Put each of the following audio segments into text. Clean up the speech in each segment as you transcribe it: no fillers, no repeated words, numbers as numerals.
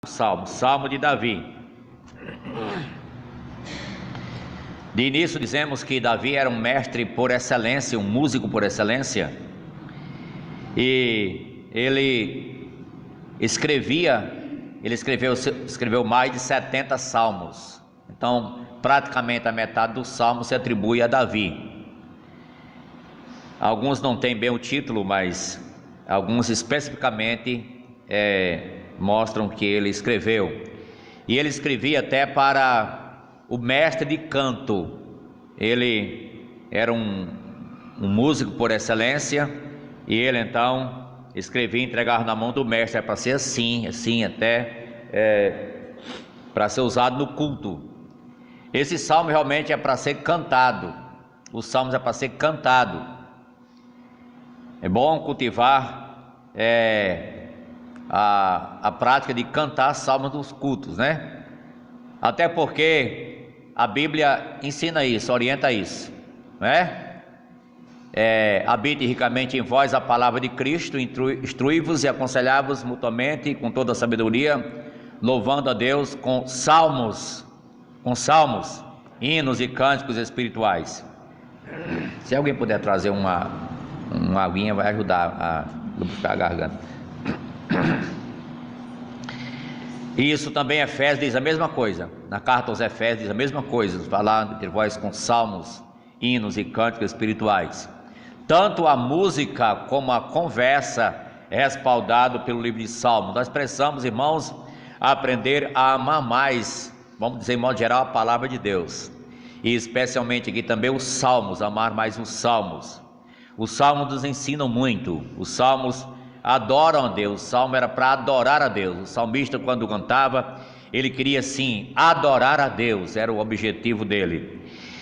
Salmo de Davi. De início dizemos que Davi era um mestre por excelência, um músico por excelência, e ele escreveu mais de 70 salmos. Então, praticamente a metade dos salmos se atribui a Davi. Alguns não têm bem o título, mas alguns especificamente mostram que ele escreveu. E ele escrevia até para o mestre de canto. Ele era um músico por excelência, e ele então escrevia e entregava na mão do mestre. É para ser assim até para ser usado no culto. Esse salmo realmente é para ser cantado. Os salmos é para ser cantado. É bom cultivar a prática de cantar salmos nos cultos, né? Até porque a Bíblia ensina isso, orienta isso, né? Habite ricamente em vós a palavra de Cristo, instrui-vos e aconselhai-vos mutuamente com toda a sabedoria, louvando a Deus com salmos, hinos e cânticos espirituais. Se alguém puder trazer uma aguinha, vai ajudar a lubrificar a garganta. Isso também Efésios diz a mesma coisa. Na carta aos Efésios diz a mesma coisa, falando entre vós com salmos, hinos e cânticos espirituais. Tanto a música como a conversa é respaldado pelo livro de Salmos. Nós precisamos, irmãos, aprender a amar mais, vamos dizer em modo geral, a palavra de Deus, e especialmente aqui também os salmos, amar mais os salmos. Os salmos nos ensinam muito. Os salmos adoram a Deus. O salmo era para adorar a Deus. O salmista, quando cantava, ele queria sim adorar a Deus, era o objetivo dele.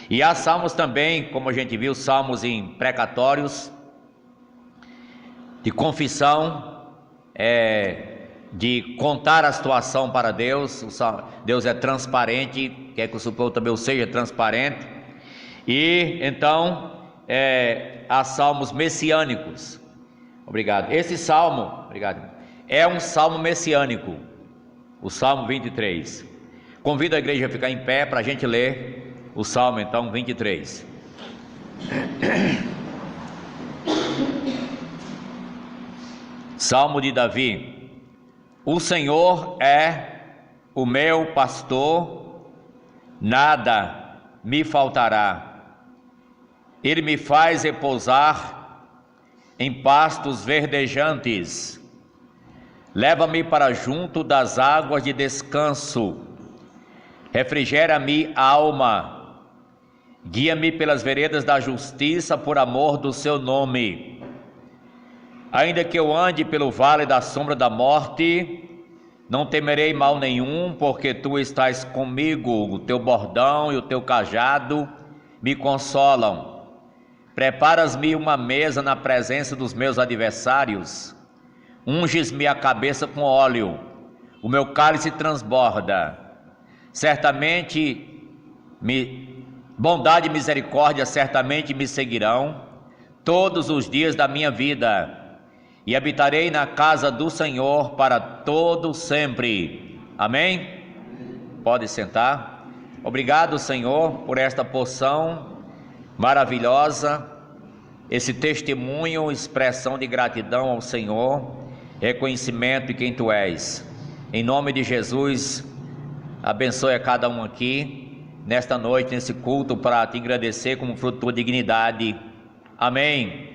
E há salmos também, como a gente viu, salmos imprecatórios, de confissão, de contar a situação para Deus. Deus é transparente, quer que o seu povo também o seja transparente. E então há salmos messiânicos. Obrigado. Esse salmo, é um salmo messiânico, o Salmo 23. Convido a igreja a ficar em pé para a gente ler o Salmo, então, 23. Salmo de Davi. O Senhor é o meu pastor, nada me faltará. Ele me faz repousar em pastos verdejantes. Leva-me para junto das águas de descanso. Refrigera-me a alma. Guia-me pelas veredas da justiça por amor do seu nome. Ainda que eu ande pelo vale da sombra da morte, não temerei mal nenhum, porque tu estás comigo. O teu bordão e o teu cajado me consolam. Preparas-me uma mesa na presença dos meus adversários. Unges-me a cabeça com óleo. O meu cálice transborda. Certamente bondade e misericórdia certamente me seguirão todos os dias da minha vida, e habitarei na casa do Senhor para todo sempre. Amém? Pode sentar. Obrigado, Senhor, por esta porção maravilhosa, esse testemunho, expressão de gratidão ao Senhor, reconhecimento de quem Tu és. Em nome de Jesus, abençoe a cada um aqui nesta noite, nesse culto, para Te agradecer como fruto da Tua dignidade. Amém.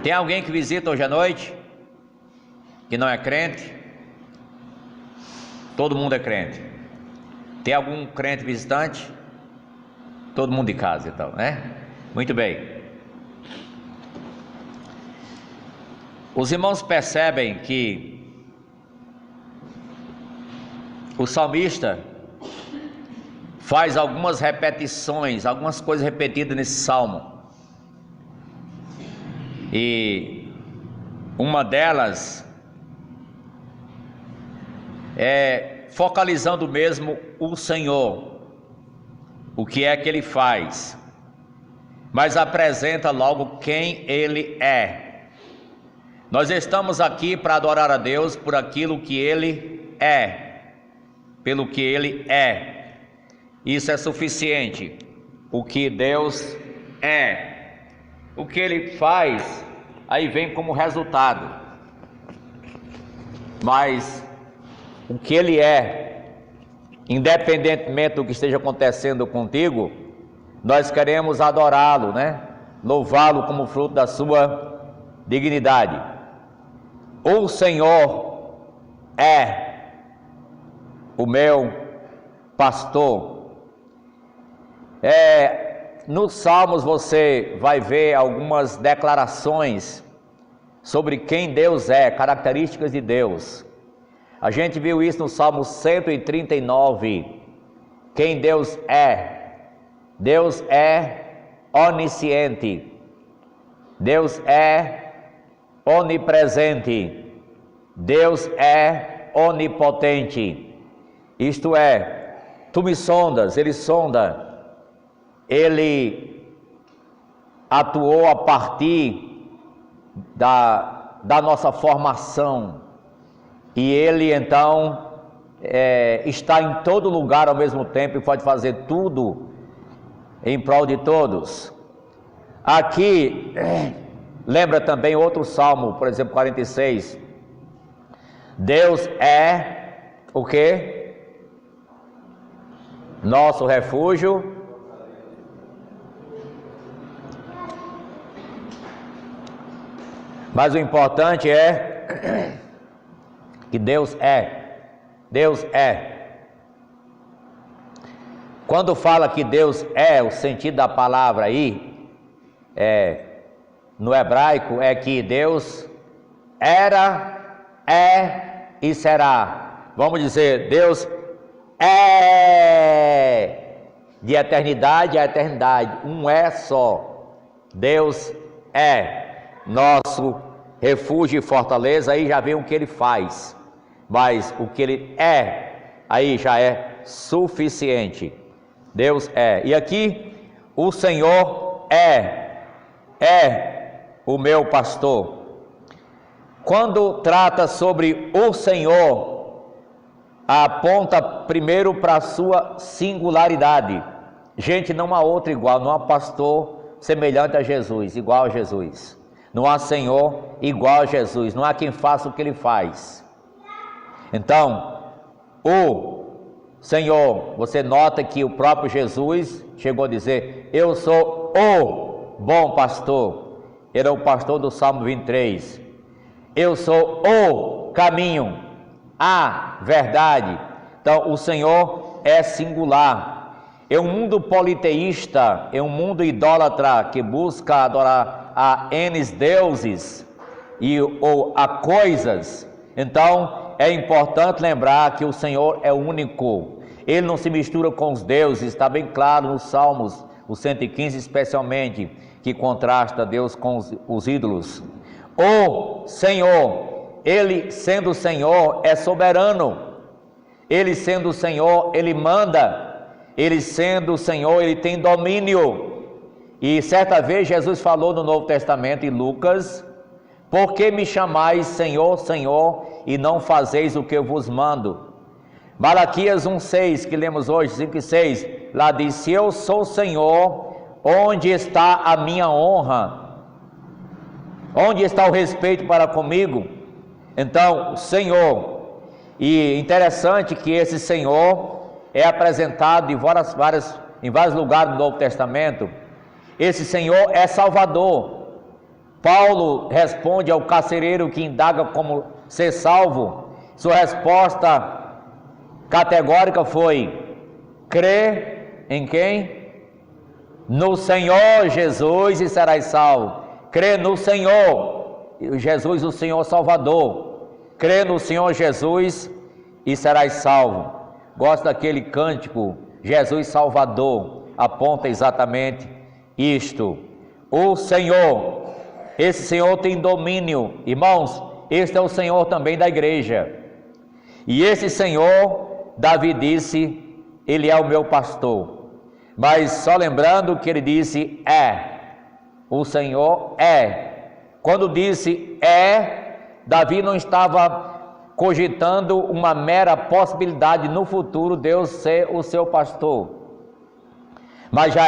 Tem alguém que visita hoje à noite que não é crente? Todo mundo é crente. Tem algum crente visitante? Todo mundo de casa, então, né? Muito bem. Os irmãos percebem que o salmista faz algumas repetições, algumas coisas repetidas nesse salmo. E uma delas é focalizando mesmo o Senhor, o que é que Ele faz, mas apresenta logo quem Ele é. Nós estamos aqui para adorar a Deus por aquilo que Ele é, pelo que Ele é. Isso é suficiente. O que Deus é, o que Ele faz, aí vem como resultado. Mas o que Ele é, independentemente do que esteja acontecendo contigo, nós queremos adorá-lo, né? Louvá-lo como fruto da sua dignidade. O Senhor é o meu pastor. Nos Salmos você vai ver algumas declarações sobre quem Deus é, características de Deus. A gente viu isso no Salmo 139, quem Deus é. Deus é onisciente, Deus é onipresente, Deus é onipotente. Isto é, tu me sondas, Ele sonda, Ele atuou a partir da nossa formação, e Ele então está em todo lugar ao mesmo tempo e pode fazer tudo em prol de todos. Aqui, lembra também outro salmo, por exemplo, 46. Deus é o quê? Nosso refúgio. Mas o importante é que Deus é. Deus é. Quando fala que Deus é, o sentido da palavra aí, no hebraico, é que Deus era, é e será. Vamos dizer, Deus é de eternidade a eternidade, um é só. Deus é nosso refúgio e fortaleza, aí já vem o que Ele faz, mas o que Ele é, aí já é suficiente. Deus é. E aqui, o Senhor é o meu pastor. Quando trata sobre o Senhor, aponta primeiro para a sua singularidade. Gente, não há outro igual, não há pastor semelhante a Jesus, igual a Jesus. Não há Senhor igual a Jesus, não há quem faça o que Ele faz. Então, o Senhor, você nota que o próprio Jesus chegou a dizer: eu sou o bom pastor. Ele é o pastor do Salmo 23. Eu sou o caminho, a verdade. Então o Senhor é singular. É um mundo politeísta, é um mundo idólatra que busca adorar a N deuses ou a coisas. Então é importante lembrar que o Senhor é único. Ele não se mistura com os deuses, está bem claro nos Salmos, o 115 especialmente, que contrasta Deus com os ídolos. O Senhor, Ele sendo o Senhor, é soberano. Ele sendo o Senhor, Ele manda. Ele sendo o Senhor, Ele tem domínio. E certa vez Jesus falou no Novo Testamento, em Lucas: por que me chamais Senhor, Senhor, e não fazeis o que eu vos mando? Malaquias 1,6, que lemos hoje, 5 e 6, lá diz: se eu sou Senhor, onde está a minha honra? Onde está o respeito para comigo? Então, Senhor. E interessante que esse Senhor é apresentado em vários lugares do Novo Testamento. Esse Senhor é Salvador. Paulo responde ao carcereiro que indaga como ser salvo. Sua resposta categórica foi: crê em quem? No Senhor Jesus e serás salvo. Crê no Senhor Jesus, o Senhor Salvador. Crê no Senhor Jesus e serás salvo. Gosto daquele cântico, Jesus Salvador, aponta exatamente isto. O Senhor, esse Senhor tem domínio. Irmãos, este é o Senhor também da igreja. E esse Senhor, Davi disse: Ele é o meu pastor. Mas só lembrando que ele disse o Senhor é. Quando disse Davi não estava cogitando uma mera possibilidade no futuro Deus ser o seu pastor. Mas já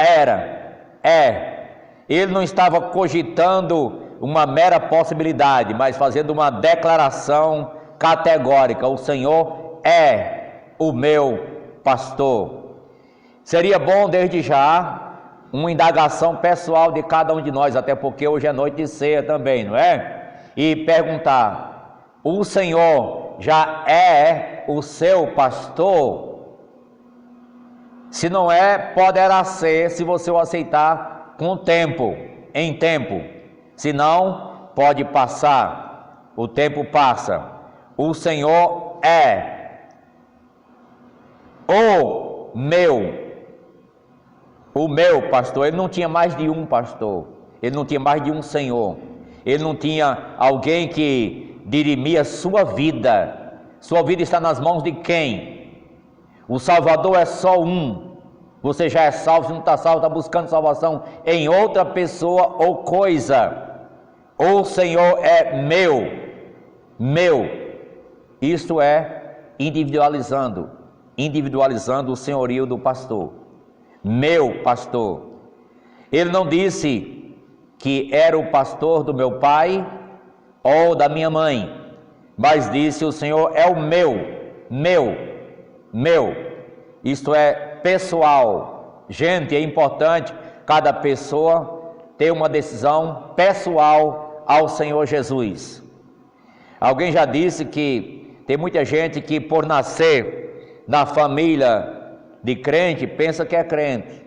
ele não estava cogitando uma mera possibilidade, mas fazendo uma declaração categórica: o Senhor é o meu pastor. Seria bom desde já uma indagação pessoal de cada um de nós, até porque hoje é noite de ceia também, não é? E perguntar: o Senhor já é o seu pastor? Se não é, poderá ser, se você o aceitar com o tempo, em tempo. Se não, pode passar, o tempo passa. O Senhor é o meu pastor. Ele não tinha mais de um pastor, ele não tinha mais de um Senhor, ele não tinha alguém que dirimia sua vida. Sua vida está nas mãos de quem? O Salvador é só um. Você já é salvo, se não está salvo, está buscando salvação em outra pessoa ou coisa. O Senhor é meu. Isto é individualizando o senhorio do pastor. Meu pastor. Ele não disse que era o pastor do meu pai ou da minha mãe, mas disse: o Senhor é o meu. Isto é pessoal. Gente, é importante cada pessoa ter uma decisão pessoal ao Senhor Jesus. Alguém já disse que tem muita gente que, por nascer na família de crente, pensa que é crente.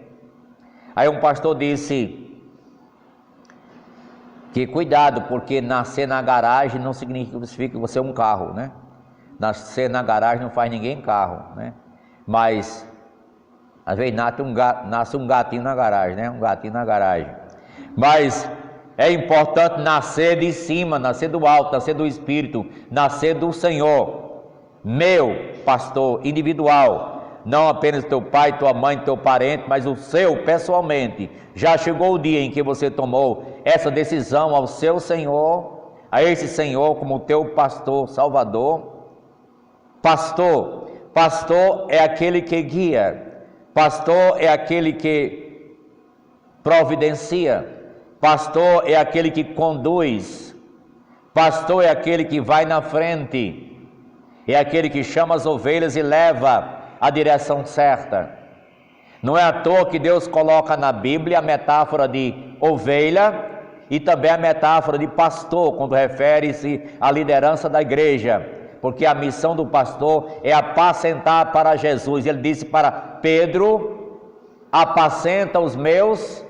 Aí um pastor disse que cuidado, porque nascer na garagem não significa que você é um carro, né? Nascer na garagem não faz ninguém carro, né? Mas às vezes nasce um gatinho na garagem, né? Um gatinho na garagem. Mas é importante nascer de cima, nascer do alto, nascer do Espírito, nascer do Senhor. Meu pastor individual, não apenas teu pai, tua mãe, teu parente, mas o seu pessoalmente. Já chegou o dia em que você tomou essa decisão ao seu Senhor, a esse Senhor como teu pastor, Salvador. Pastor é aquele que guia, pastor é aquele que providencia, pastor é aquele que conduz, pastor é aquele que vai na frente, é aquele que chama as ovelhas e leva a direção certa. Não é à toa que Deus coloca na Bíblia a metáfora de ovelha e também a metáfora de pastor, quando refere-se à liderança da igreja, porque a missão do pastor é apacentar para Jesus. Ele disse para Pedro: apacenta os meus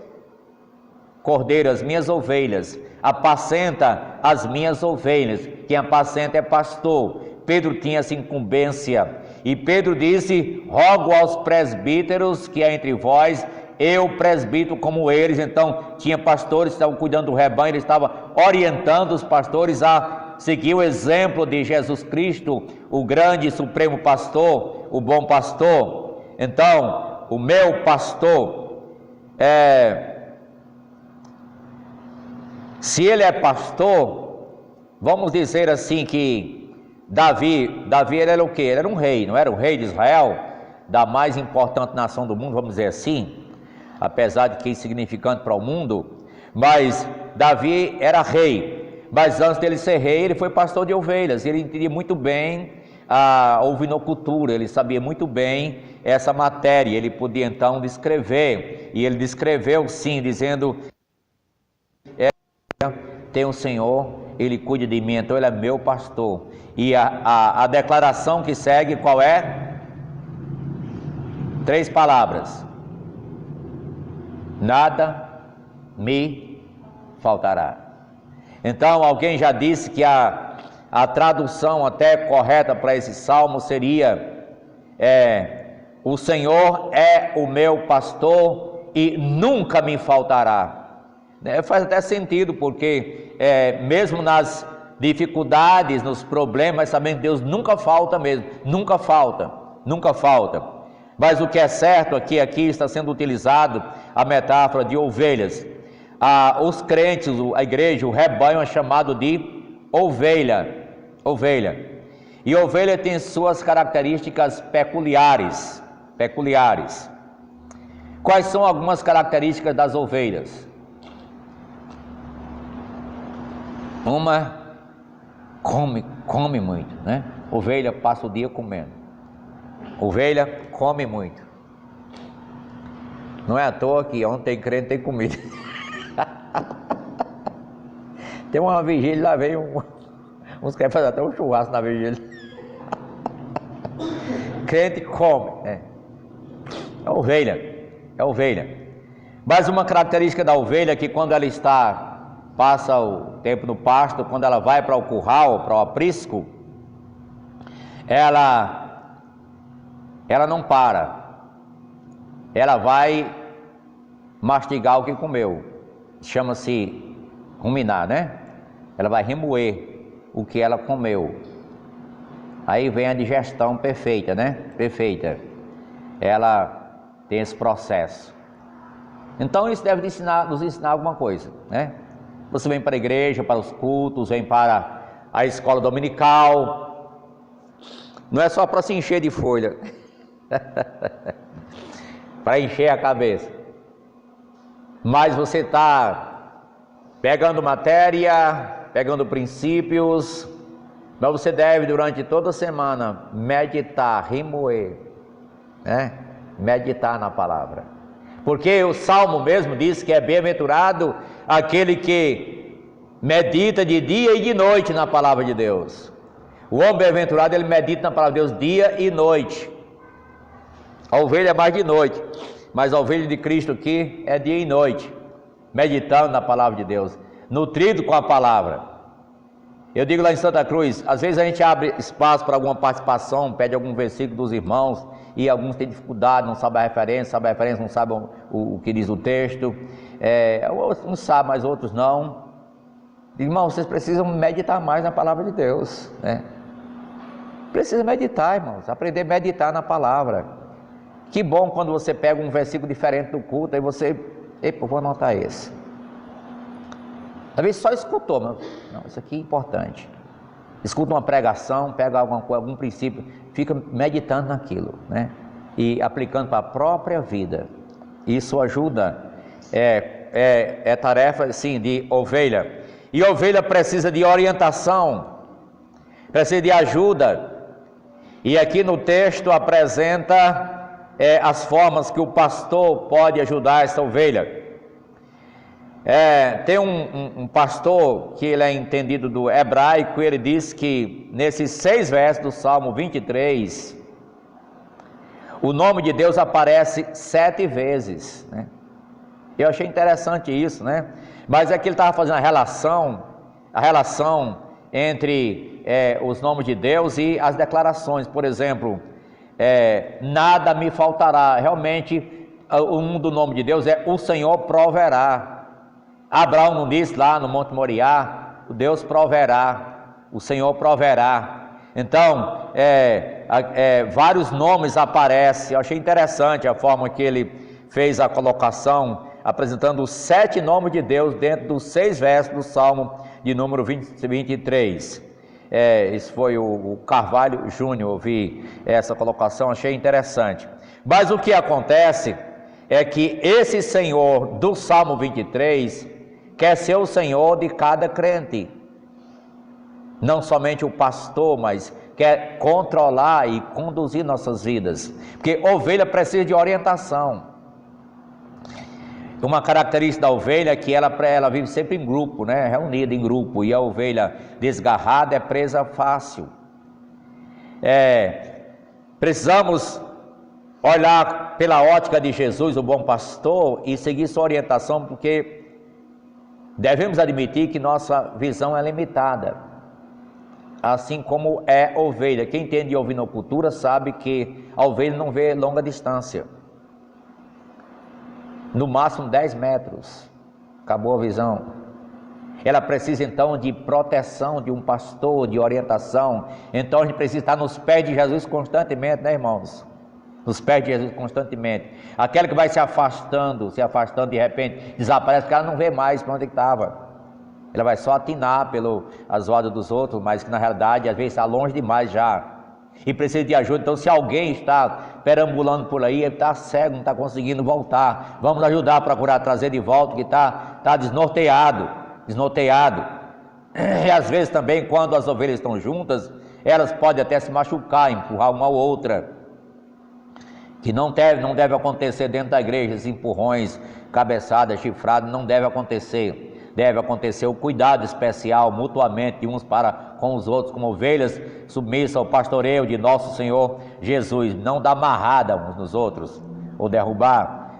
cordeiros, as minhas ovelhas, apacenta as minhas ovelhas. Quem apacenta é pastor. Pedro tinha essa incumbência, e Pedro disse: rogo aos presbíteros que há entre vós, eu presbítero como eles. Então tinha pastores que estavam cuidando do rebanho, ele estava orientando os pastores a seguir o exemplo de Jesus Cristo, o grande e supremo pastor, o bom pastor. Então, o meu pastor, se ele é pastor, vamos dizer assim que Davi ele era o quê? Ele era um rei, não era o rei de Israel, da mais importante nação do mundo, vamos dizer assim, apesar de que é insignificante para o mundo. Mas Davi era rei. Mas antes dele ser rei, ele foi pastor de ovelhas. Ele entendia muito bem a ovinocultura, ele sabia muito bem essa matéria. Ele podia então descrever, e ele descreveu sim, dizendo: tem o Senhor, ele cuida de mim, então ele é meu pastor. E a declaração que segue, qual é? 3 palavras: nada me faltará. Então, alguém já disse que a tradução até correta para esse salmo seria: o Senhor é o meu pastor e nunca me faltará. Faz até sentido, porque mesmo nas dificuldades, nos problemas, sabendo que Deus nunca falta mesmo, nunca falta. Mas o que é certo aqui está sendo utilizado a metáfora de ovelhas. Os crentes, a igreja, o rebanho é chamado de ovelha. E a ovelha tem suas características peculiares. Quais são algumas características das ovelhas? Uma, come muito, né? Ovelha passa o dia comendo. Ovelha come muito. Não é à toa que onde tem crente tem comida. Tem uma vigília, lá veio uns querem fazer até um churrasco na vigília. Crente come, né? É ovelha. Mas uma característica da ovelha é que quando ela passa o tempo no pasto, quando ela vai para o curral, para o aprisco, ela não para. Ela vai mastigar o que comeu. Chama-se ruminar, né? Ela vai remoer o que ela comeu. Aí vem a digestão perfeita, né? Perfeita. Ela tem esse processo. Então isso deve nos ensinar alguma coisa, né? Você vem para a igreja, para os cultos, vem para a escola dominical. Não é só para se encher de folha. Para encher a cabeça. Mas você está pegando matéria, pegando princípios, mas você deve durante toda a semana meditar, remoer, né? Meditar na palavra. Porque o Salmo mesmo diz que é bem-aventurado aquele que medita de dia e de noite na palavra de Deus. O homem bem-aventurado, ele medita na palavra de Deus dia e noite. A ovelha é mais de noite, mas a ovelha de Cristo aqui é dia e noite, meditando na palavra de Deus, nutrido com a palavra. Eu digo lá em Santa Cruz, às vezes a gente abre espaço para alguma participação, pede algum versículo dos irmãos, e alguns têm dificuldade, não sabem a referência, não sabem o que diz o texto, uns sabem, mas outros não. Irmão, vocês precisam meditar mais na palavra de Deus, né? Precisa meditar, irmãos, aprender a meditar na palavra. Que bom quando você pega um versículo diferente do culto, aí você, eu vou anotar esse. Às vezes só escutou, mas não, isso aqui é importante. Escuta uma pregação, pega algum princípio, fica meditando naquilo, né? E aplicando para a própria vida. Isso ajuda, é tarefa, sim, de ovelha. E ovelha precisa de orientação, precisa de ajuda. E aqui no texto apresenta as formas que o pastor pode ajudar essa ovelha. Tem um pastor que ele é entendido do hebraico, ele diz que nesses 6 versos do Salmo 23, o nome de Deus aparece 7 vezes, né? Eu achei interessante isso, né? Mas aqui ele estava fazendo a relação entre os nomes de Deus e as declarações. Por exemplo, nada me faltará. Realmente, um do nome de Deus é o Senhor proverá. Abraão não disse lá no Monte Moriá, o Deus proverá, o Senhor proverá. Então, vários nomes aparecem. Eu achei interessante a forma que ele fez a colocação, apresentando os 7 nomes de Deus dentro dos 6 versos do Salmo de número 23. Isso foi o Carvalho Júnior, ouvi essa colocação, achei interessante. Mas o que acontece é que esse Senhor do Salmo 23 quer ser o Senhor de cada crente, não somente o pastor, mas quer controlar e conduzir nossas vidas, porque ovelha precisa de orientação. Uma característica da ovelha é que ela vive sempre em grupo, né? Reunida em grupo, e a ovelha desgarrada é presa fácil. Precisamos olhar pela ótica de Jesus, o bom pastor, e seguir sua orientação, porque devemos admitir que nossa visão é limitada, assim como é ovelha. Quem entende de ovinocultura sabe que a ovelha não vê longa distância, no máximo 10 metros, acabou a visão. Ela precisa então de proteção de um pastor, de orientação. Então a gente precisa estar nos pés de Jesus constantemente, né, irmãos? Nos pés de Jesus constantemente. Aquela que vai se afastando, de repente desaparece, porque ela não vê mais para onde estava. Ela vai só atinar pelo azoado dos outros, mas que na realidade às vezes está longe demais já. E precisa de ajuda. Então, se alguém está perambulando por aí, ele está cego, não está conseguindo voltar, vamos ajudar a procurar trazer de volta, que está desnorteado. E às vezes também, quando as ovelhas estão juntas, elas podem até se machucar, empurrar uma ou outra, que não deve acontecer dentro da igreja. Esses empurrões, cabeçadas, chifradas, não deve acontecer. Deve acontecer o cuidado especial mutuamente de uns para com os outros, como ovelhas submissas ao pastoreio de nosso Senhor Jesus. Não dar amarrada uns nos outros ou derrubar,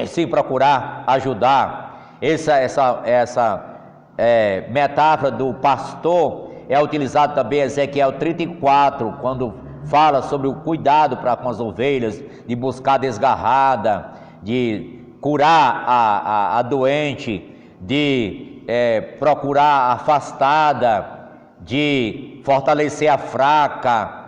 sim procurar ajudar. Essa metáfora do pastor é utilizada também em Ezequiel 34, quando fala sobre o cuidado para com as ovelhas, de buscar desgarrada, de curar a doente, de procurar afastada, de fortalecer a fraca,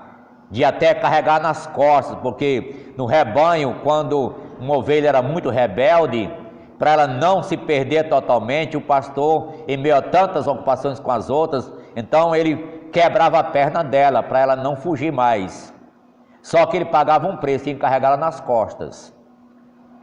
de até carregar nas costas, porque no rebanho, quando uma ovelha era muito rebelde, para ela não se perder totalmente, o pastor, em meio a tantas ocupações com as outras, então ele quebrava a perna dela, para ela não fugir mais. Só que ele pagava um preço, tinha que carregá-la nas costas.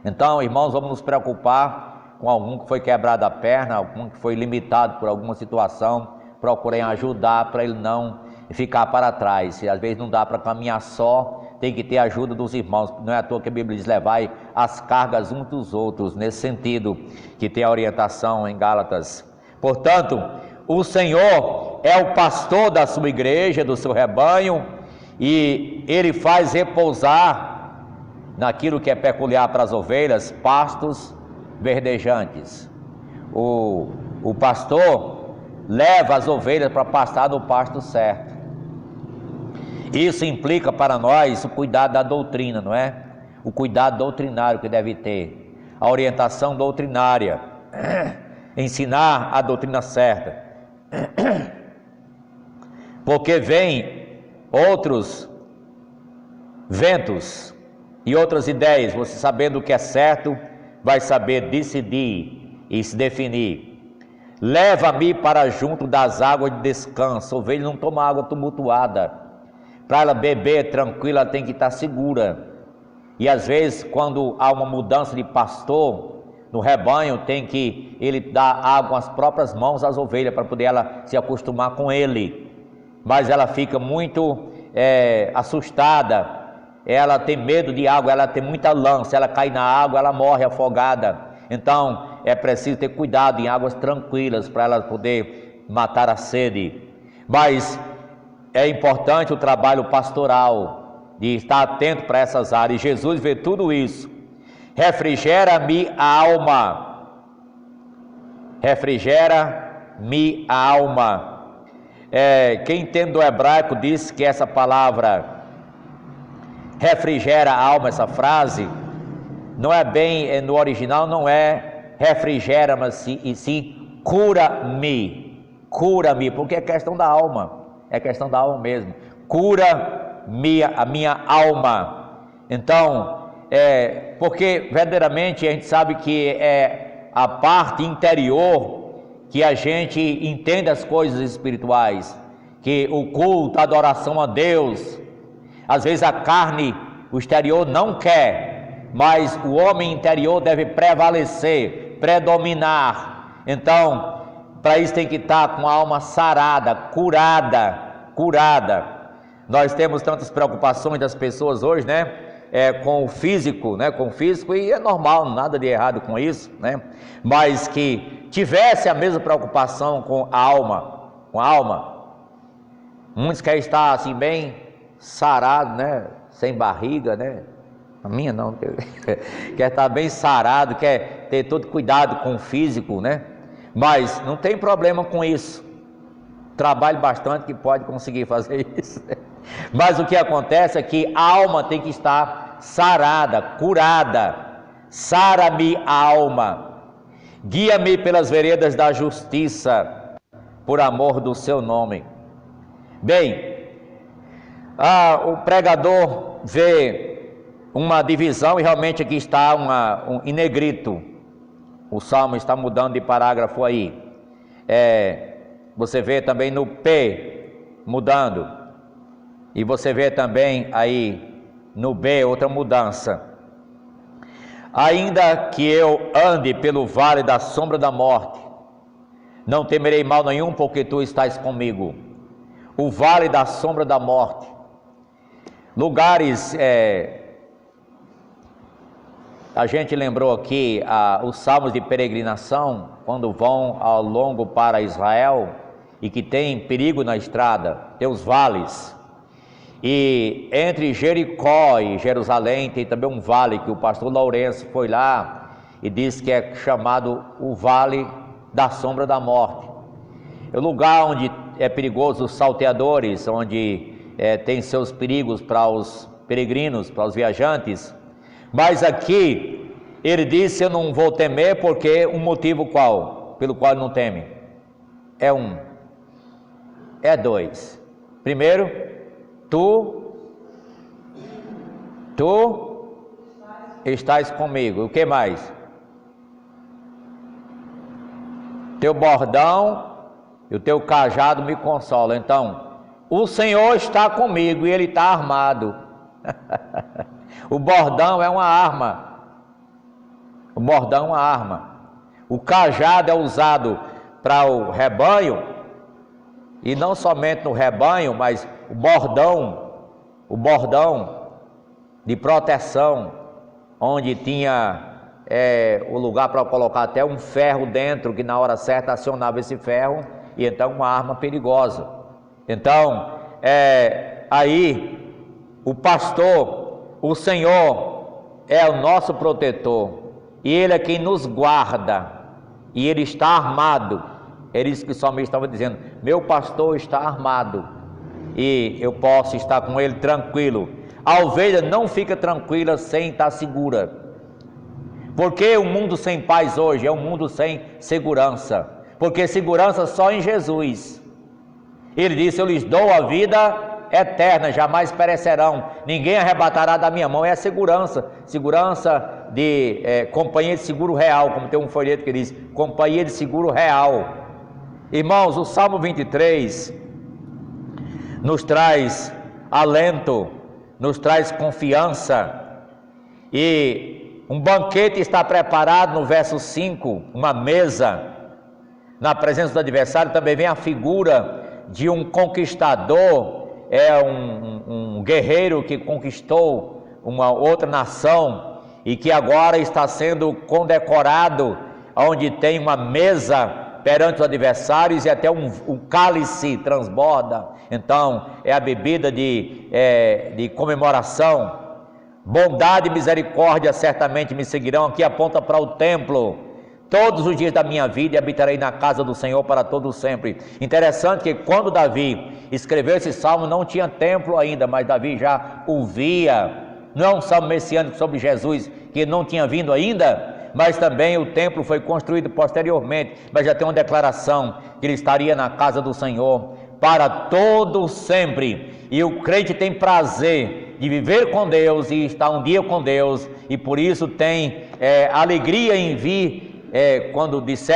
Então, irmãos, vamos nos preocupar com algum que foi quebrado a perna, algum que foi limitado por alguma situação, procurem ajudar para ele não ficar para trás. Se às vezes não dá para caminhar só, tem que ter a ajuda dos irmãos. Não é à toa que a Bíblia diz: levai as cargas uns dos outros, nesse sentido que tem a orientação em Gálatas. Portanto, o Senhor é o pastor da sua igreja, do seu rebanho, e Ele faz repousar naquilo que é peculiar para as ovelhas, pastos verdejantes. O pastor leva as ovelhas para pastar no pasto certo. Isso implica para nós o cuidado da doutrina, não é? O cuidado doutrinário que deve ter, a orientação doutrinária, ensinar a doutrina certa. Porque vem outros ventos e outras ideias. Você, sabendo o que é certo, vai saber decidir e se definir. Leva-me para junto das águas de descanso. A ovelha não toma água tumultuada. Para ela beber tranquila, ela tem que estar segura. E às vezes, quando há uma mudança de pastor no rebanho, tem que ele dar água com as próprias mãos às ovelhas, para poder ela se acostumar com ele. Mas ela fica muito assustada, ela tem medo de água, ela tem muita lã. Se ela cair na água, ela morre afogada. Então é preciso ter cuidado em águas tranquilas, para ela poder matar a sede. Mas é importante o trabalho pastoral, de estar atento para essas áreas. Jesus vê tudo isso. Refrigera-me a alma. Refrigera-me a alma. Quem entende do hebraico diz que essa palavra refrigera a alma, essa frase, não é bem, no original não é refrigera, mas e sim cura-me. Cura-me, porque é questão da alma. É questão da alma mesmo. Cura-me a minha alma. Então, porque verdadeiramente a gente sabe que é a parte interior que a gente entende as coisas espirituais, que o culto, a adoração a Deus, às vezes a carne, o exterior não quer, mas o homem interior deve prevalecer, predominar. Então, para isso tem que estar com a alma sarada, curada. Nós temos tantas preocupações das pessoas hoje, né? Com o físico, né? Com o físico, e é normal, nada de errado com isso, né? Mas que tivesse a mesma preocupação com a alma. Muitos querem estar assim bem sarado, né? Sem barriga, né? A minha não, quer estar bem sarado, quer ter todo cuidado com o físico, né? Mas não tem problema com isso. Trabalhe bastante que pode conseguir fazer isso. Mas o que acontece é que a alma tem que estar sarada, curada. Sara-me a alma. Guia-me pelas veredas da justiça, por amor do seu nome. Bem, o pregador vê uma divisão, e realmente aqui está em negrito. O salmo está mudando de parágrafo aí. você vê também no P mudando, e você vê também aí no B outra mudança. Ainda que eu ande pelo vale da sombra da morte, não temerei mal nenhum, porque tu estás comigo. O vale da sombra da morte, lugares, a gente lembrou aqui os salmos de peregrinação, quando vão ao longo para Israel, e que tem perigo na estrada, tem os vales, e entre Jericó e Jerusalém tem também um vale, que o pastor Lourenço foi lá, e disse que é chamado o vale da sombra da morte. É o lugar onde é perigoso os salteadores, onde tem seus perigos para os peregrinos, para os viajantes. Mas aqui ele disse: eu não vou temer, porque um motivo qual? Pelo qual ele não teme? É um, é dois. Primeiro, tu estás comigo. O que mais? Teu bordão e o teu cajado me consolam. Então, o Senhor está comigo e Ele está armado. O bordão é uma arma. O bordão é uma arma. O cajado é usado para o rebanho, e não somente no rebanho, mas o bordão de proteção, onde tinha o lugar para colocar até um ferro dentro, que na hora certa acionava esse ferro, e então uma arma perigosa. Então, aí o pastor, o Senhor é o nosso protetor, e Ele é quem nos guarda, e Ele está armado. É isso que o salmista estava dizendo: meu pastor está armado, e eu posso estar com Ele tranquilo. A ovelha não fica tranquila sem estar segura, porque o mundo sem paz hoje é um mundo sem segurança, porque segurança só em Jesus. Ele disse: eu lhes dou a vida eterna, jamais perecerão, ninguém arrebatará da minha mão. É a segurança de companhia de seguro real, como tem um folheto que diz companhia de seguro real. Irmãos, o Salmo 23 nos traz alento, nos traz confiança, e um banquete está preparado no verso 5, uma mesa na presença do adversário. Também vem a figura de um conquistador, um guerreiro que conquistou uma outra nação e que agora está sendo condecorado, onde tem uma mesa perante os adversários, e até um cálice transborda. Então é a bebida de comemoração. Bondade e misericórdia certamente me seguirão. Aqui aponta para o templo. Todos os dias da minha vida e habitarei na casa do Senhor para todo sempre. Interessante que quando Davi escreveu esse salmo não tinha templo ainda, mas Davi já o via. Não é um salmo messiânico sobre Jesus, que não tinha vindo ainda, mas também o templo foi construído posteriormente, mas já tem uma declaração que ele estaria na casa do Senhor para todo sempre. E o crente tem prazer de viver com Deus e estar um dia com Deus, e por isso tem alegria em vir quando disser